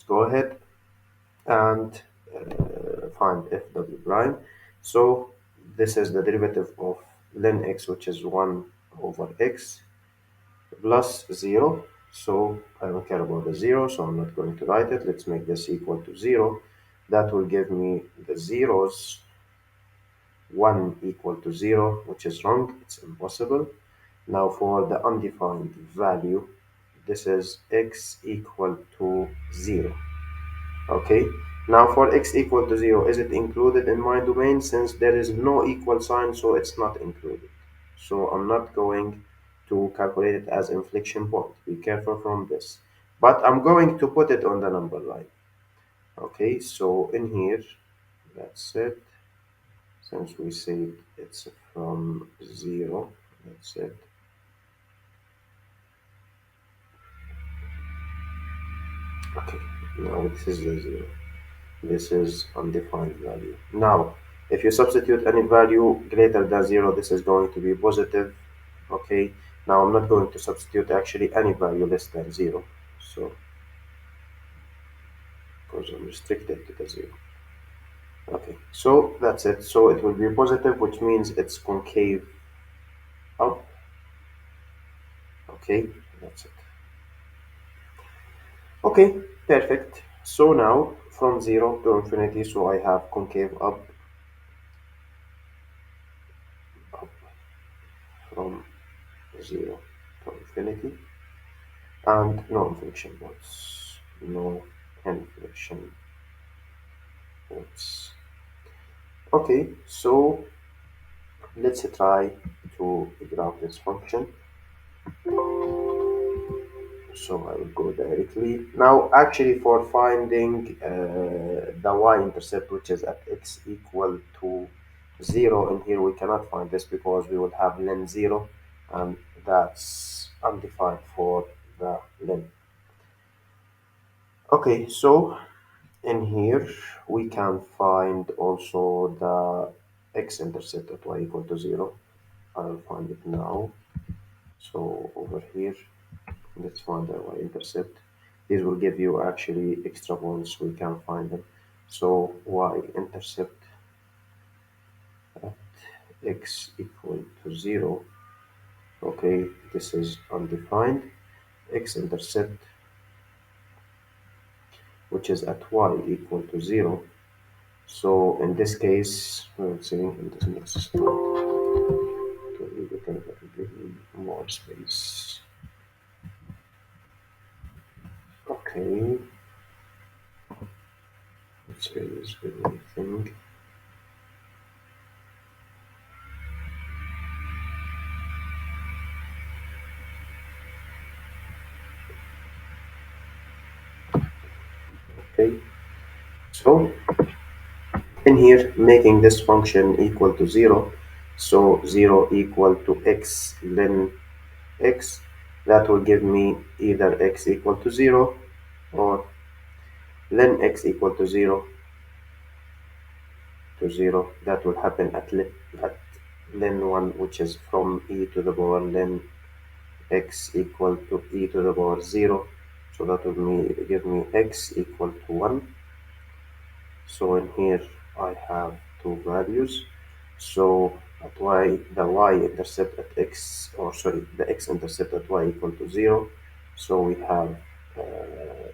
let's go ahead and find f(w) prime. So this is the derivative of ln x, which is 1 over x plus 0. So I don't care about the 0, so I'm not going to write it. Let's make this equal to 0. That will give me the zeros 1 equal to 0, which is wrong. It's impossible. Now for the undefined value, this is x equal to 0. Okay, now for x equal to 0, is it included in my domain? Since there is no equal sign, so it's not included. So I'm not going to calculate it as inflection point. Be careful from this. But I'm going to put it on the number line. Okay, so in here, that's it. Since we said it's from 0, that's it. Okay, now this is the 0. This is undefined value. Now, if you substitute any value greater than 0, this is going to be positive. Okay, now I'm not going to substitute actually any value less than 0. So, because I'm restricted to the 0. Okay, so that's it. So it will be positive, which means it's concave up. Okay, that's it. Okay, perfect. So now from 0 to infinity, so I have concave up from 0 to infinity, and no inflection points. No inflection points. Okay, so let's try to figure out this function. So I will go directly. Now, actually, for finding the y-intercept, which is at x equal to 0, in here we cannot find this because we will have len 0, and that's undefined for the len. Okay, so in here we can find also the x-intercept at y equal to 0. I'll find it now. So over here, let's find the y-intercept. This will give you actually extra points. We can find them. So y-intercept at x equal to 0. Okay, this is undefined. X-intercept, which is at y equal to 0. So in this case, let's see, in this next slide, we can give me more space. Okay, let's erase everything. Okay, so in here, making this function equal to 0, so 0 equal to x len x, that will give me either x equal to 0 or len x equal to 0 to 0. That will happen at len 1, which is from e to the power len x equal to e to the power 0. So that will give me x equal to 1. So in here I have two values. So at y, the y-intercept at x, or sorry, the x-intercept at y equal to 0. So we have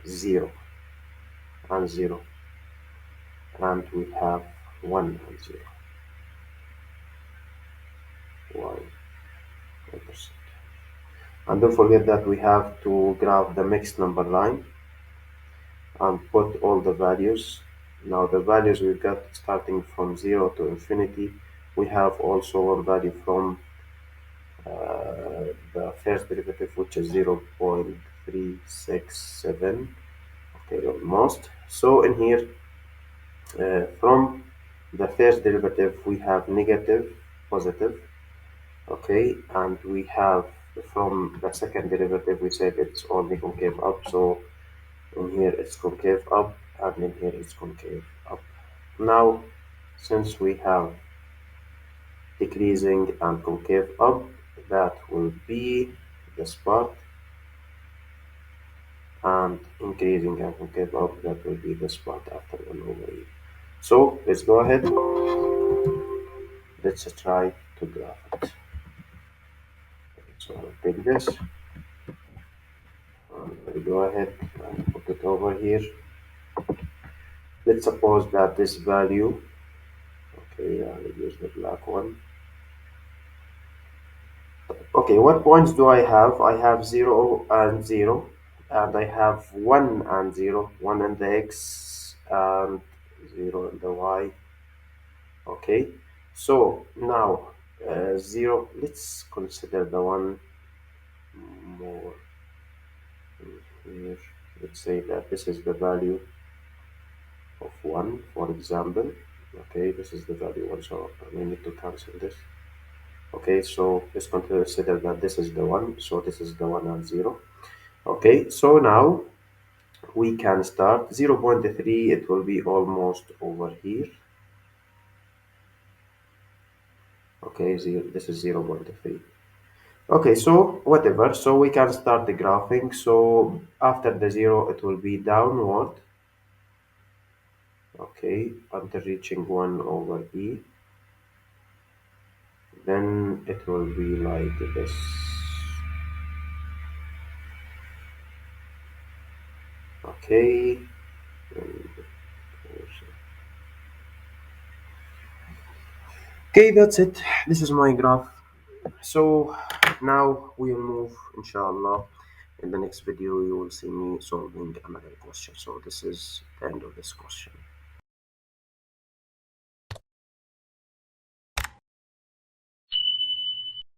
0 and 0, and we have 1 and 0, y-intercept. And don't forget that we have to graph the mixed number line and put all the values. Now the values we got starting from 0 to infinity, we have also one value from the first derivative, which is 0.367. Okay, almost. So in here, from the first derivative, we have negative, positive. Okay, and we have from the second derivative, we said it's only concave up. So in here it's concave up, and in here it's concave up. Now, since we have decreasing and concave up, that will be this part. and increasing and give up. That will be this part after 1 over e. So let's go ahead. Let's try to graph it. So I'll take this and we'll go ahead and put it over here. Let's suppose that this value, okay, I'll use the black one. Okay, what points do I have? I have 0 and 0, and I have 1 and 0, 1 in the x and 0 in the y. Okay, so now 0, let's consider the one more here. Let's say that this is the value of 1, for example. Okay, this is the value 1, so we need to cancel this. Okay, so let's consider that this is the 1, so this is the 1 and 0. Okay, so now we can start 0.3, it will be almost over here. Okay, this is 0.3. Okay, so whatever, so we can start the graphing. So after the 0, it will be downward. Okay, until reaching 1 over e. Then it will be like this. Okay. Okay, that's it. This is my graph. So now we'll move, inshallah. In the next video, you will see me solving another question. So this is the end of this question.